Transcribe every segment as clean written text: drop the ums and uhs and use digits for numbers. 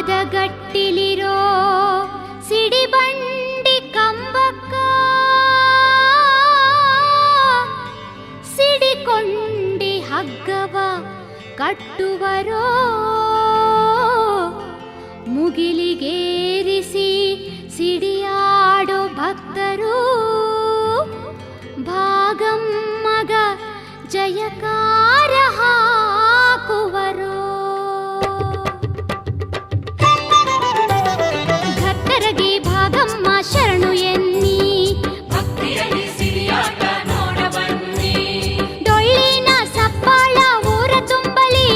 ಗಟ್ಟಿಲಿರೋ ಸಿಡಿಬಂಡಿ ಕಂಬಕ್ಕ ಸಿಡಿಕೊಂಡಿ ಹಗ್ಗವ ಕಟ್ಟುವರೋ ಮುಗಿಲಿಗೇರಿಸಿ ಸಿಡಿಯಾಡೋ ಭಕ್ತರು ಭಾಗಮ್ಮಗ ಜಯಕಾರ ಹಾಕುವರೋ ಭಕ್ತರಗೆ ಭಾಗಮ್ಮ ಶರಣು ಎನ್ನಿ ಭಕ್ತಿಯಲ್ಲಿ ಸಿಡಿಯಾಟ ನೋಡ ಬನ್ನಿ ಡೊಳ್ಳಿನ ಸಪ್ಪಾಳ ಊರ ತುಂಬಲಿ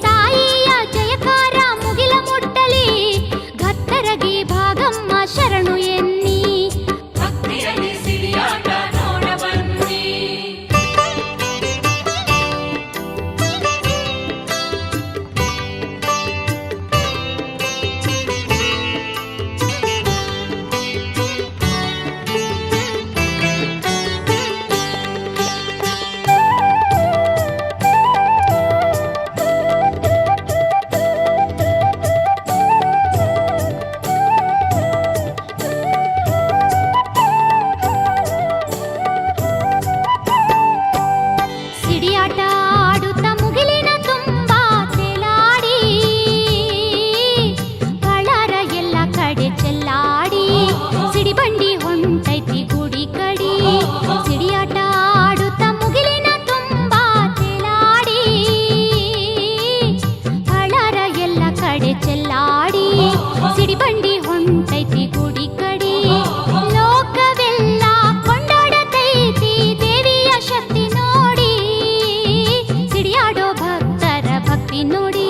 ತಾಯಿಯ ಜಯಕಾರ ಮುಗಿಲ ಮುಟ್ಟಲಿ ಭಕ್ತರಗೆ ಭಾಗಮ್ಮ ಶರಣು ಎನ್ನಿ ಭಕ್ತಿಯಲ್ಲಿ ಸಿಡಿಯಾಟ ನೋಡ ಬನ್ನಿ ಸಿಡಿಯಾಟ ಆಡುತ್ತ ಮುಗಿಲಿನ ತುಂಬಾ ತೇಲಾಡಿ ಬಳ್ಳಾರ ಎಲ್ಲ ಕಡೆ ಚೆಲ್ಲಾಡಿ ಸಿಡಿಬಂಡಿ ಹೊಂಟೈತಿ ಗುಡಿ ಕಡಿ ಸಿಡಿಯಾಟ ಆಡುತ್ತ ಮುಗಿಲಿನ ತುಂಬಾ ತೇಲಾಡಿ ಬಳ್ಳಾರ ಎಲ್ಲ ಕಡೆ ಚೆಲ್ಲಾಡಿ ಸಿಡಿಬಂಡಿ ಹೊಂಟೈತಿ ಗುಡಿ ಕಡಿ ಲೋಕವೆಲ್ಲ ಕೊಂಡಾಡತೈತಿ ದೇವಿಯ ಶಕ್ತಿ ನೋಡಿ ಸಿಡಿಯಾಡೋ ಭಕ್ತರ ಭಕ್ತಿ ನೋಡಿ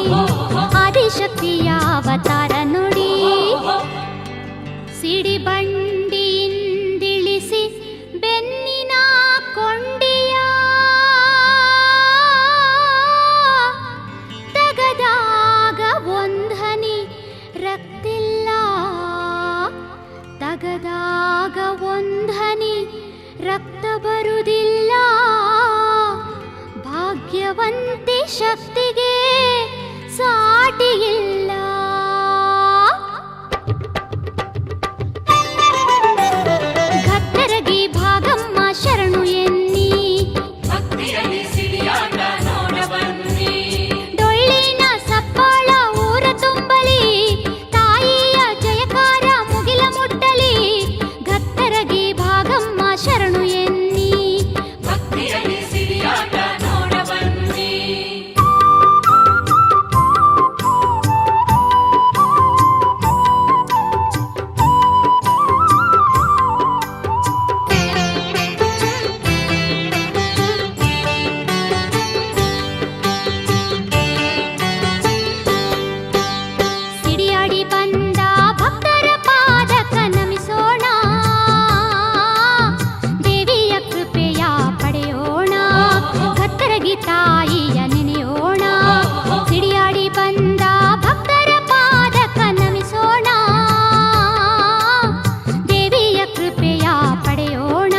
ಆದಿಶಕ್ತಿಯ ಅವತಾರ ನೋಡಿ ಸಿಡಿಬಂಡಿಯಿಂದಿಳಿಸಿ ಬೆನ್ನಿನ ಕೊಂಡಿಯ ತಗದಾಗ ಒಂಧನಿ ರಕ್ತಿಲ್ಲ ತಗದಾಗ ಒಂಧನಿ ರಕ್ತ ಬರುವುದಿಲ್ಲ ಭಾಗ್ಯವಂತೆ ಶಕ್ತಿಗೆ ಸಾಟಿಯಿಲ್ಲ ಭಕ್ತರಗೆ ಭಾಗಮ್ಮ ಶರಣು ಎನ್ನಿ ಭಕ್ತಿಯಲ್ಲಿ ಸಿಡಿಯಾಟ ನೋಡ ಬನ್ನಿ ಡೊಳ್ಳಿನ ಸಪ್ಪಾಳ ಊರ ತುಂಬಲಿ ತಾಯಿಯ ಜಯಕಾರ ಮುಗಿಲ ಮುಟ್ಟಲಿ ಭಕ್ತರಗೆ ಭಾಗಮ್ಮ ಶರಣು ಎನ್ನಿ ಭಕ್ತಿಯಲ್ಲಿ ಸಿಡಿಯಾಟ ನೋಡ ಬನ್ನಿ ಸಿಡಿಯಾಡಿ ಬಂದ ಭಕ್ತರ ಪಾದಕ ನಮಿಸೋಣ ದೇವಿಯ ಕೃಪೆಯ ಪಡೆಯೋಣ ಭಕ್ತರಗಿ ತಾಯಿಯ ನೆನೆಯೋಣ ಸಿಡಿಯಾಡಿ ಬಂದ ಭಕ್ತರ ಪಾದಕ ನಮಿಸೋಣ ದೇವಿಯ ಕೃಪೆಯ ಪಡೆಯೋಣ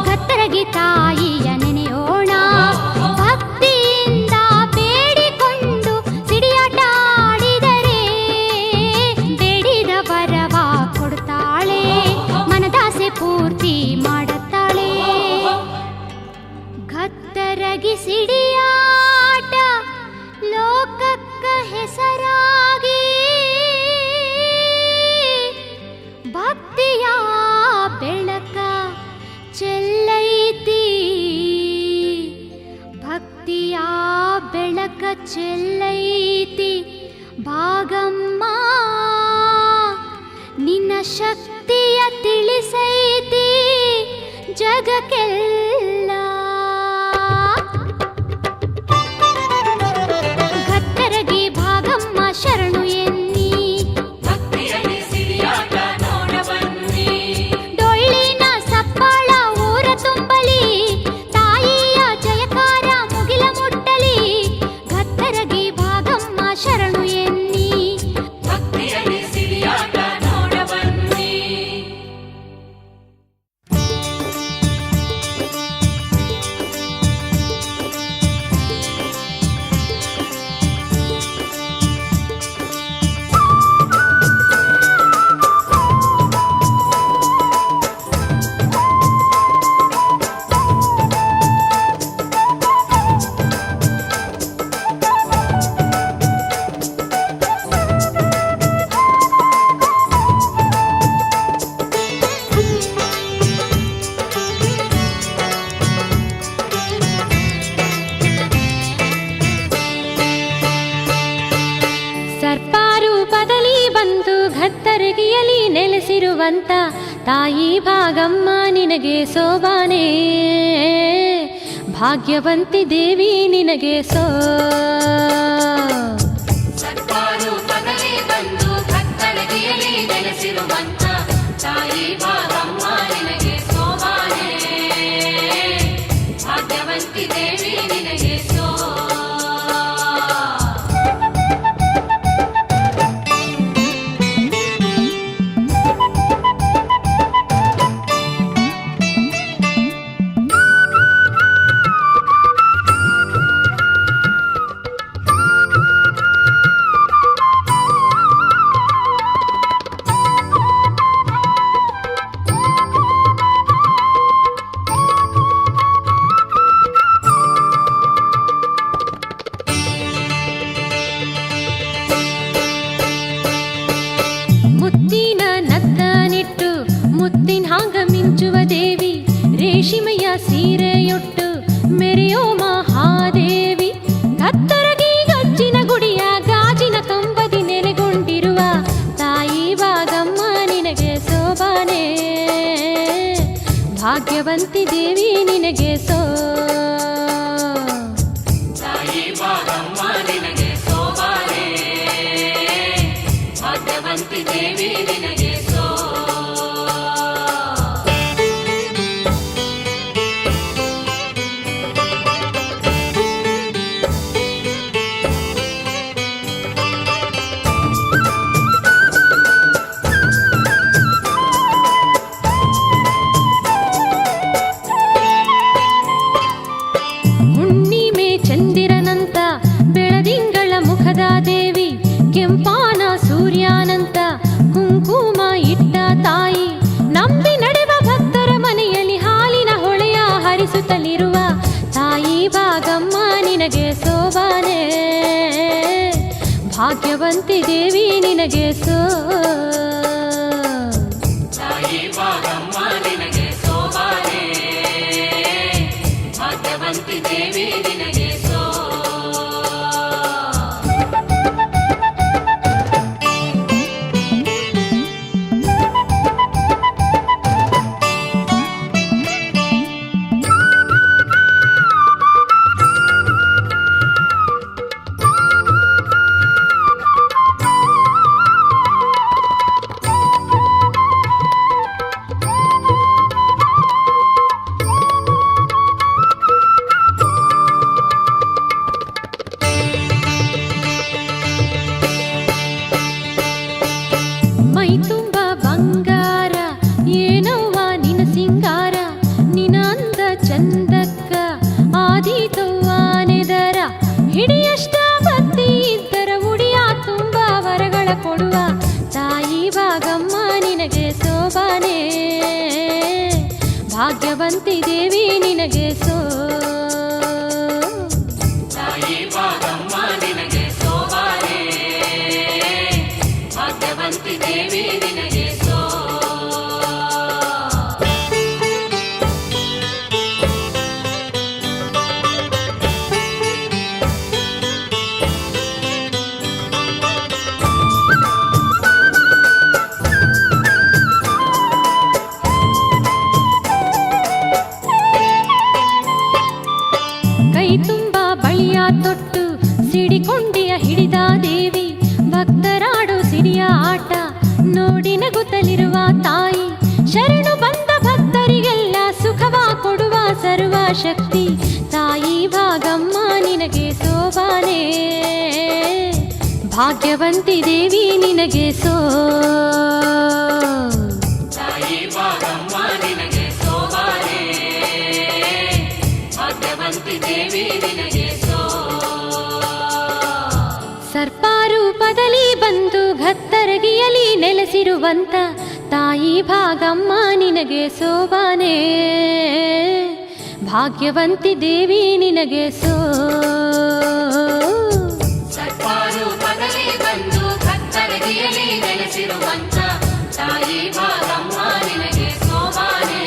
ಭಕ್ತರಗಿ ತಾಯಿಯ ನೆನೆಯೋಣ ಭಕ್ತಿಯಿಂದ ಬೇಡಿಕೊಂಡು ಸಿಡಿಯಾಟ ಆಡಿದರೆ ಬೇಡಿದ ವರವ ಕೊಡ್ತಾಳೆ ಮನದಾಸೆ ಪೂರ್ತಿ ಮಾಡುತ್ತಾಳೆ ಭಕ್ತರಗಿ ಸಿಡಿಯಾಟ ಲೋಕಕ್ಕ ಹೆಸರಾಗಿ ಭಕ್ತಿಯ ಬೆಳಕ ಚೆಲ್ಲೈತಿ ಭಕ್ತಿಯ ಬೆಳಕ ಚೆಲ್ಲೈತಿ ಭಾಗಮ್ಮ ನಿನ್ನ ಶಕ್ತಿಯ ತಿಳಿಸೈತಿ ಜಗಕ್ಕೆಲ್ಲ ಭಕ್ತರಗೆ ಭಾಗಮ್ಮ ಶರಣು ಎನ್ನಿ ಭಕ್ತಿಯಲ್ಲಿ ಸಿಡಿಯಾಟ ನೋಡ ಬನ್ನಿ ಡೊಳ್ಳಿನ ಸಪ್ಪಾಳ ಊರ ತುಂಬಲಿ ತಾಯಿಯ ಜಯಕಾರ ಮುಗಿಲ ಮುಟ್ಟಲಿ ಭಕ್ತರಗೆ ಭಾಗಮ್ಮ ಶರಣು ಎನ್ನಿ ಭಕ್ತಿಯಲ್ಲಿ ಸಿಡಿಯಾಟ ನೋಡ ಬನ್ನಿ ಭಕ್ತರಗಿಯಲಿ ನೆಲೆಸಿರುವಂತ ತಾಯಿ ಭಾಗಮ್ಮ ನಿನಗೆ ಸೋಬಾನೆ. ಭಾಗ್ಯವಂತಿ ದೇವಿ ನಿನಗೆ ಸರ್ವಾರು ಪದವಿ ಬಂದು ಭಕ್ತರಗಿಯಲಿ ನೆಲೆಸಿರುವಂತ ತಾಯಿ ಭಾಗಮ್ಮ ನಿನಗೆ ಸೋಬಾನೆ. ಭಾಗ್ಯವಂತಿ ದೇವಿ ನಿನಗೆ ಮುತ್ತಿನ ನತ್ತನಿಟ್ಟು ಮುತ್ತಿನ ಹಾಂಗ ಮಿಂಚುವ ದೇವಿ, ರೇಷ್ಮೆಯ ಸೀರೆಯೊಟ್ಟು ಮೆರೆಯೋ ಮಹಾದೇವಿ. ಕತ್ತರಗಿ ಗಜ್ಜಿನ ಗುಡಿಯ ಗಾಜಿನ ಕಂಬದಿ ನೆಲೆಗೊಂಡಿರುವ ತಾಯಿ ಭಾಗಮ್ಮ ನಿನಗೆ ಸೋಬಾನೆ. ಭಾಗ್ಯವಂತಿ ದೇವಿ ನಿನಗೆ ತಾಯಿ ಭಾಗಮ್ಮ ನಿನಗೆ ಸೋಬಾನೆ. ಭಾಗ್ಯವಂತಿ ದೇವಿ ನಿನಗೆ ಹುಣ್ಣಿಮೆ ಚಂದಿರನಂತ ಬೆಳದಿಂಗಳ ಮುಖದ ದೇವಿ, ಕೆಂಪಾನ ಸೂರ್ಯನಂತ ಕುಂಕುಮ ಇಟ್ಟ ತಾಯಿ. ನಂಬಿ ನಡೆವ ಭಕ್ತರ ಮನೆಯಲ್ಲಿ ಹಾಲಿನ ಹೊಳೆಯ ಹರಿಸುತ್ತಲಿರುವ ತಾಯಿ ಭಾಗಮ್ಮ ನಿನಗೆ ಸೋಬಾನೆ. ಭಾಗ್ಯವಂತಿ ದೇವಿ ನಿನಗೆ ತಾಯಿ ಭಾಗಮ್ಮ ನಿನಗೆ ಸೋಬಾನೆ. ಭಾಗ್ಯವಂತಿ ದೇವಿ ನಿನಗೆ ಮೈ ತುಂಬ ಬಂಗಾರ ಏನವ್ವ ನಿನ ಸಿಂಗಾರ, ನಿನ ಅಂದ ಚಂದಕ್ಕ ಆದೀತವ್ವಾನೆದರ. ಹಿಡಿಯಷ್ಟ ಭಕ್ತಿ ಇದ್ದರ ಉಡಿಯ ತುಂಬ ವರಗಳ ಕೊಡುವ ತಾಯಿ ಭಾಗಮ್ಮ ನಿನಗೆ ಸೋಬಾನೆ. ಭಾಗ್ಯವಂತಿ ದೇವಿ ನಿನಗೆ ತಾಯಿ ಭಾಗಮ್ಮ ನಿನಗೆ ಸೋಬಾನೆ. ಭಾಗ್ಯವಂತಿ ದೇವಿ ನಿನಗೆ ಕೈ ತುಂಬ ಬಳಿಯ ತೊಟ್ಟು ಸಿಡಿಕೊಂಡಿಯ ಹಿಡಿದ ದೇವಿ, ಭಕ್ತರಾಡು ಸಿರಿಯ ಆಟ ನೋಡಿ ನಗುತ್ತಲಿರುವ ತಾಯಿ. ಶರಣು ಬಂದ ಭಕ್ತರಿಗೆಲ್ಲ ಸುಖವ ಕೊಡುವ ಸರ್ವ ಶಕ್ತಿ ತಾಯಿ ಭಾಗಮ್ಮ ನಿನಗೆ ಸೋಬಾನೆ. ಭಾಗ್ಯವಂತಿ ದೇವಿ ನಿನಗೆ ತಾಯಿ ಭಾಗಮ್ಮ ನಿನಗೆ ಸೋಬಾನೆ. ಭಾಗ್ಯವಂತಿ ದೇವಿ ನಿನಗೆ ಸರ್ಪಾರೂಪದಲ್ಲಿ ಬಂದು ಭಕ್ತರಗಿಯಲಿ ನೆಲೆಸಿರುವಂತ ತಾಯಿ ಭಾಗಮ್ಮ ನಿನಗೆ ಸೋಬಾನೆ. ಭಾಗ್ಯವಂತಿ ದೇವಿ ನಿನಗೆ ಸರ್ವಾರು ಪದವಿ ಬಂದು ಭಕ್ತರಗಿಯಲಿ ನೆಲೆಸಿರುವಂತ ತಾಯಿ ಭಾಗಮ್ಮ ನಿನಗೆ ಸೋಬಾನೆ.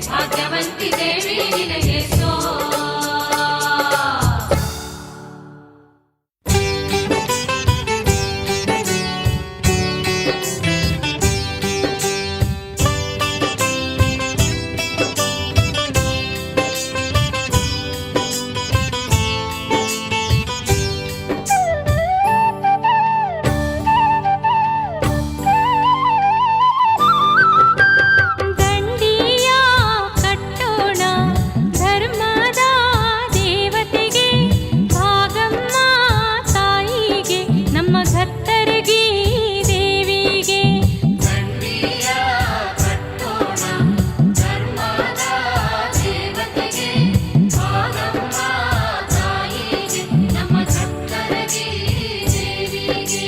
ಭಾಗ್ಯವಂತಿ ದೇವಿ ನಿನಗೆ ನಮ್ಮ ಘತ್ತರಗಿ ದೇವಿಗೆ ದಂಡಿಯ ಕಟ್ಟೋಣ ಧರ್ಮದ ದೇವತೆಗೆ ಭಾಗಮ್ಮ ತಾಯಿಗೆ ನಮ್ಮ ಘತ್ತರಗಿ ದೇವಿಗೆ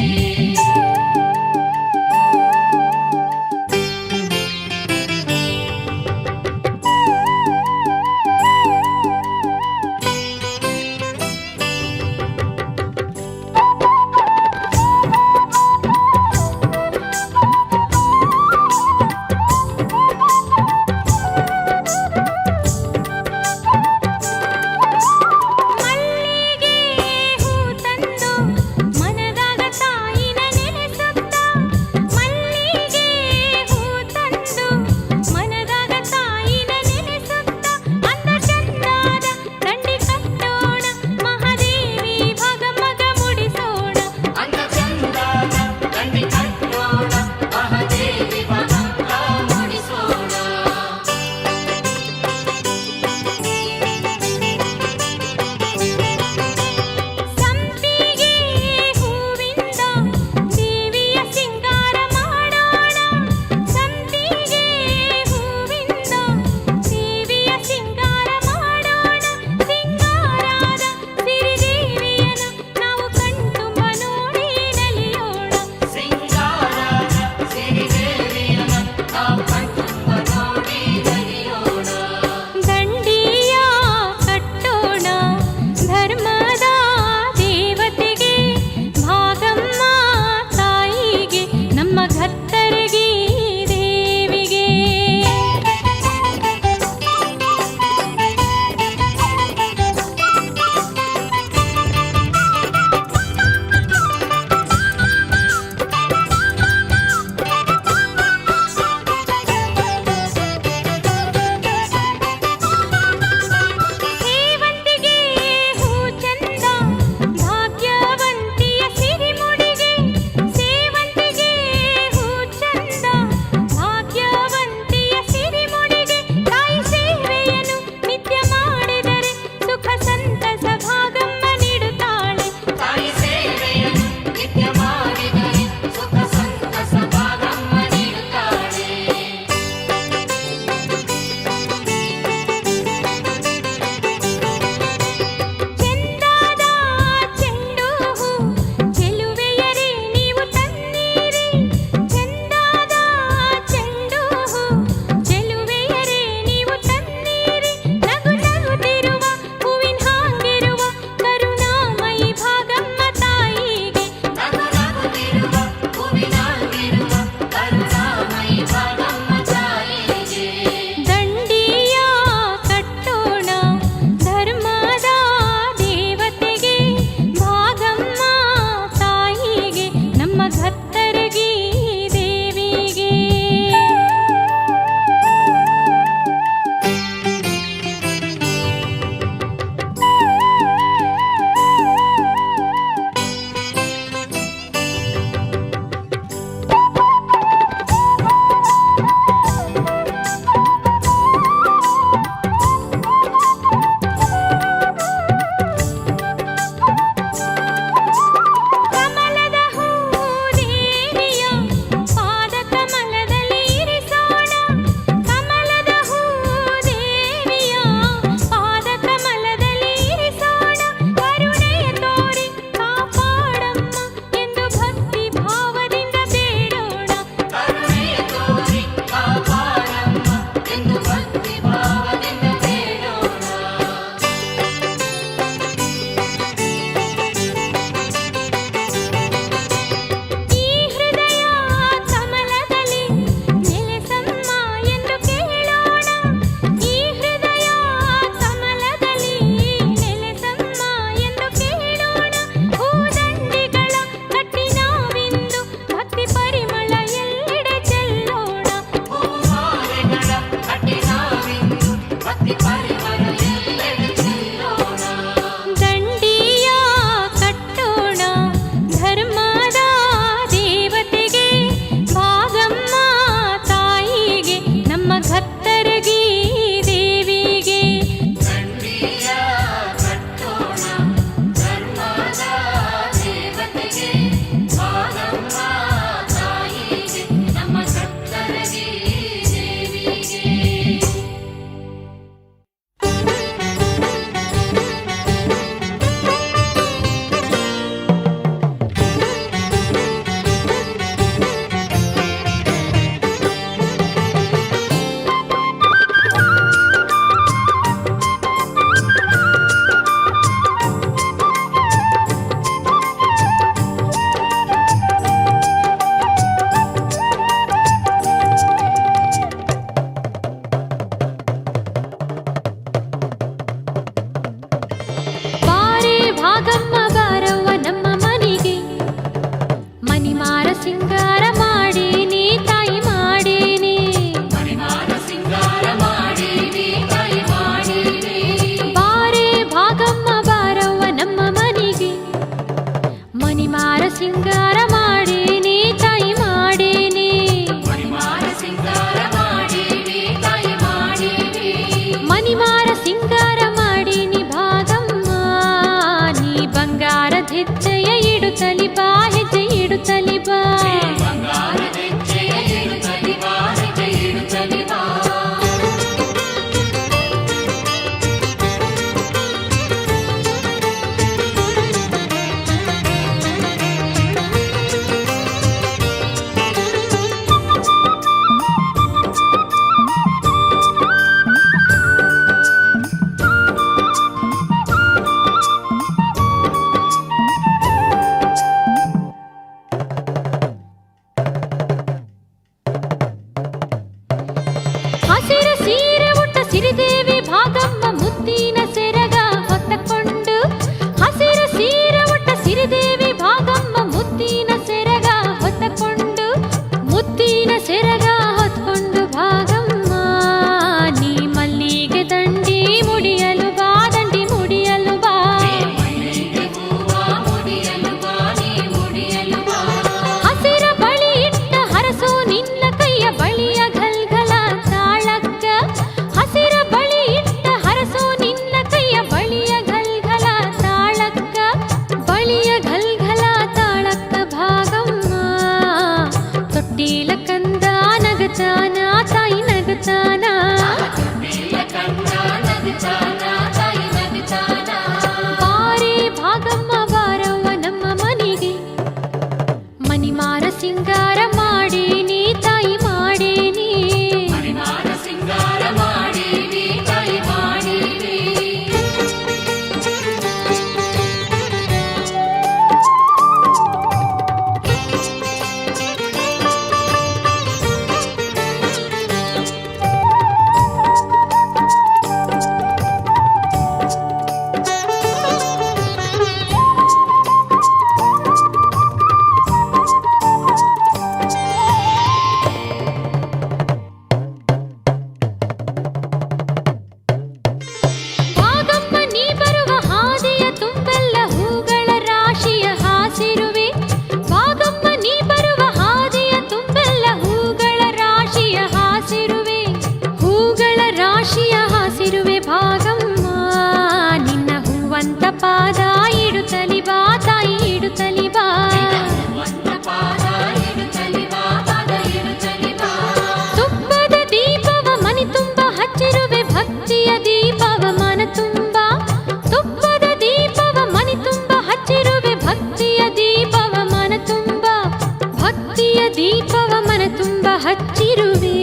ದೀಪವ ಮನ ತುಂಬ ಹಚ್ಚಿರುವೆ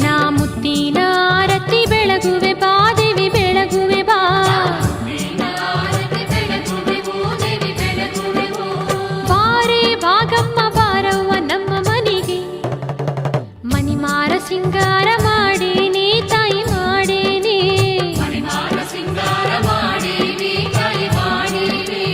ನಾ ಮುತ್ತಿನ ಆರತಿ ಬೆಳಗುವೆ ಬಾ ದೇವಿ ಬೆಳಗುವೆ ಬಾ ಬಾರೆ ಭಾಗಮ್ಮ ಬಾರವ್ವ ನಮ್ಮ ಮನೆಗೆ ಮಣಿಮಾರ ಸಿಂಗಾರ ಮಾಡೇನೆ ತಾಯಿ ಮಾಡೇನೆ ಸಿಂಗಾರ ಮಾಡೀವಿ ತಾಯಿ ಮಾಡೀವಿ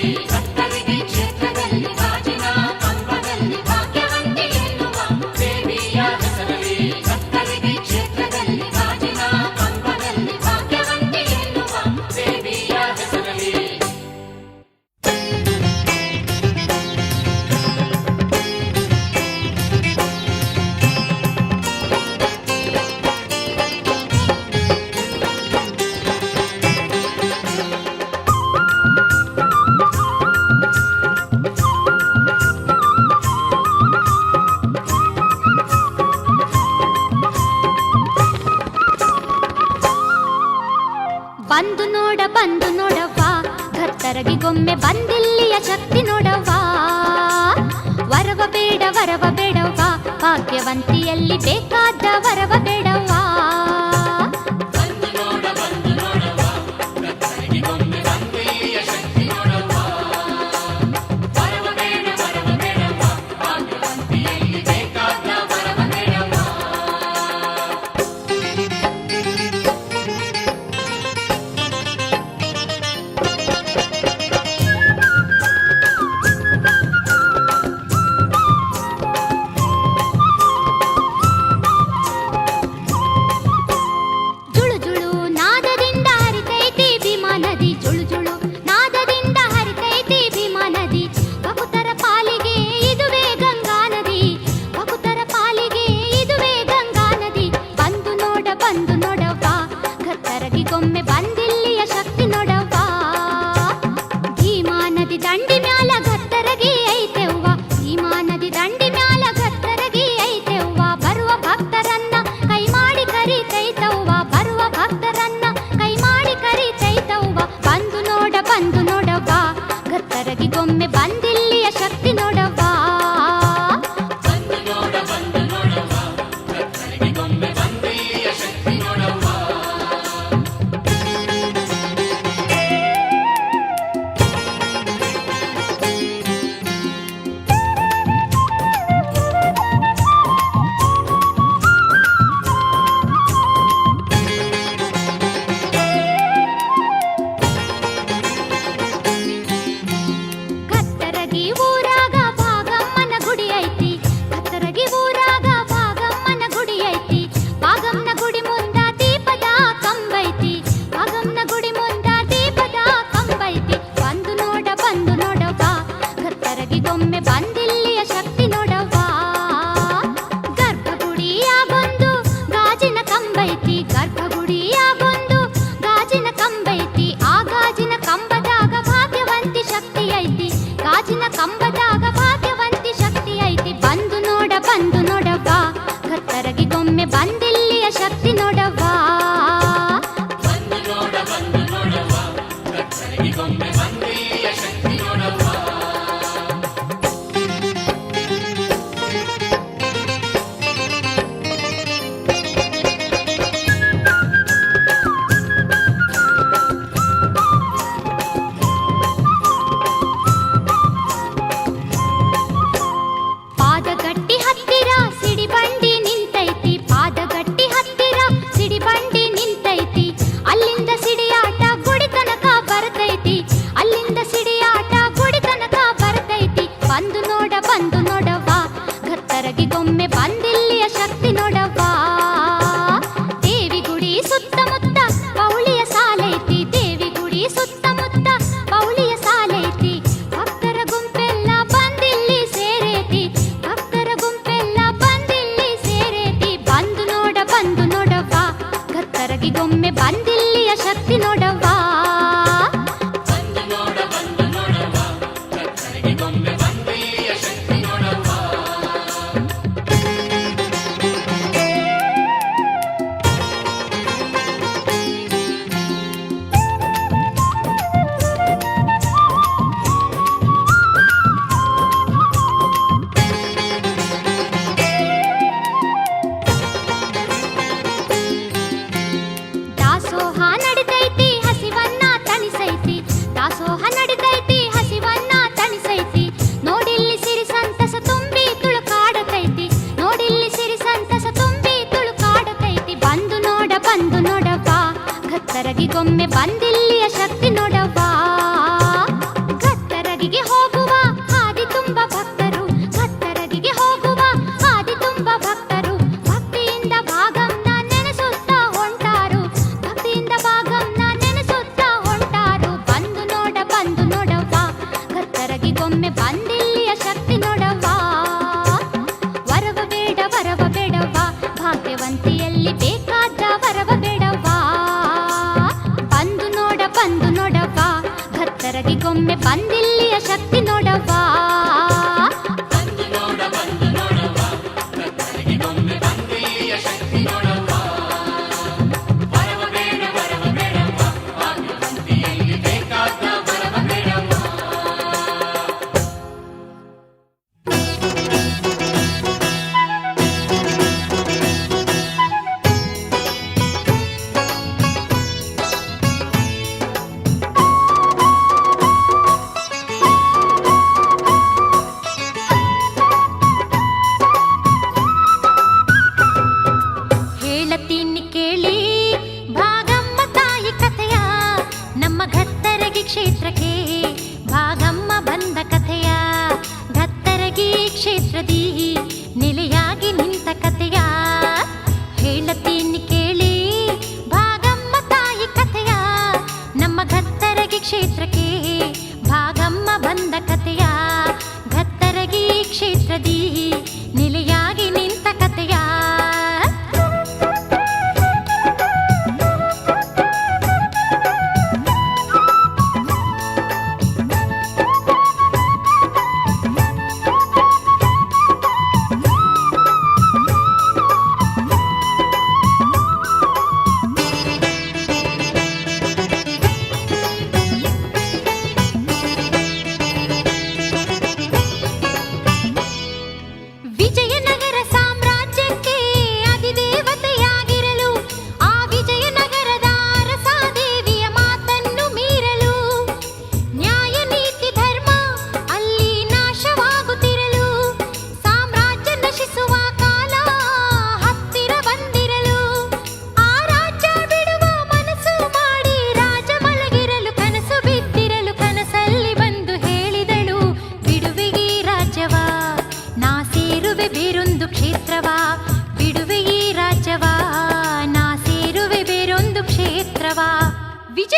ಭಕ್ತರಿಗೆ ಕ್ಷೇತ್ರದಲ್ಲಿ ಗಾಜಿನ ಕಂಬದಲ್ಲಿ ಭಾಗ್ಯವಂತಿ ಎನ್ನುವ ದೇವಿಯ ಹೆಸರಲಿ. ಭಕ್ತರಿಗೆ ಕ್ಷೇತ್ರದಲ್ಲಿ ಗಾಜಿನ ಕಂಬದಲ್ಲಿ ಭಾಗ್ಯವಂತಿ ಎನ್ನುವ ದೇವಿಯ ಹೆಸರಲಿ. ಬಂದು ನೋಡವ್ವ ಭಕ್ತರಗಿಗೊಮ್ಮೆ ಬಂದಿಲ್ಲಿಯ ಶಕ್ತಿ ನೋಡವ್ವ. ವರವ ಬೇಡವ್ವ ಭಾಗ್ಯವಂತಿಯಲ್ಲಿ ಬೇಕಾದ ವರವ ಬೇಡವ್ವ.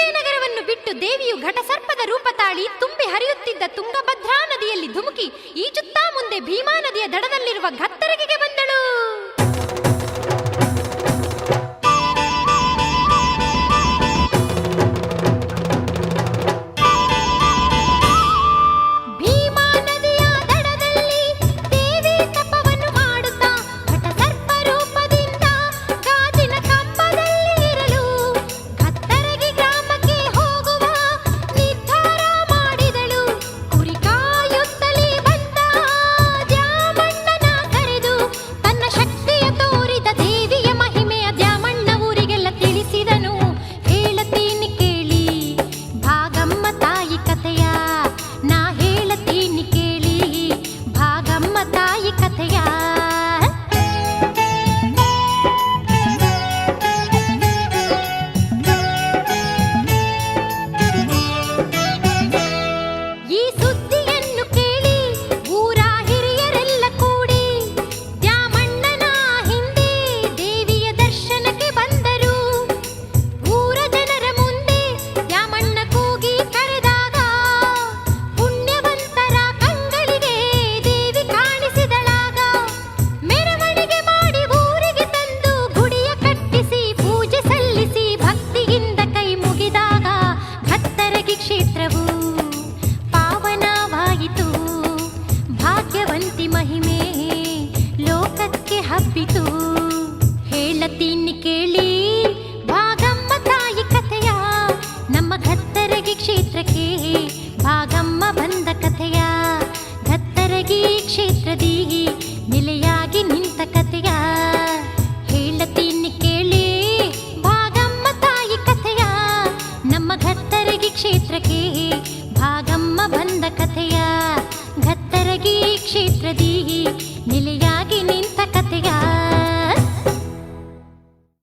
ವಿಜಯನಗರವನ್ನು ಬಿಟ್ಟು ದೇವಿಯು ಘಟಸರ್ಪದ ರೂಪ ತಾಳಿ ತುಂಬಿ ಹರಿಯುತ್ತಿದ್ದ ತುಂಗಭದ್ರಾ ನದಿಯಲ್ಲಿ ಧುಮುಕಿ ಈಜುತ್ತಾ ಮುಂದೆ ಭೀಮಾ ನದಿಯ ದಡದಲ್ಲಿರುವ ಗತ್ತರಗಿಗೆ ಬಂದಳು. ಹೇಳತೀನಿ ಕೇಳಿ ಭಾಗಮ್ಮ ತಾಯಿ ಕಥೆಯ, ನಮ್ಮ ಗತ್ತರಗಿ ಕ್ಷೇತ್ರಕ್ಕೆ ಭಾಗಮ್ಮ ಬಂದ ಕಥೆಯ, ಗತ್ತರಗಿ ಕ್ಷೇತ್ರದಿ ನೆಲೆಯಾಗಿ ನಿಂತ ಕಥೆಯ. ಹೇಳತೀನಿ ಕೇಳಿ ಭಾಗಮ್ಮ ತಾಯಿ ಕಥೆಯ, ನಮ್ಮ ಗತ್ತರಗಿ ಕ್ಷೇತ್ರಕ್ಕೆ ಭಾಗಮ್ಮ ಬಂದ ಕಥೆಯ, ಗತ್ತರಗಿ ಕ್ಷೇತ್ರದಿ ನೆಲೆಯಾಗಿ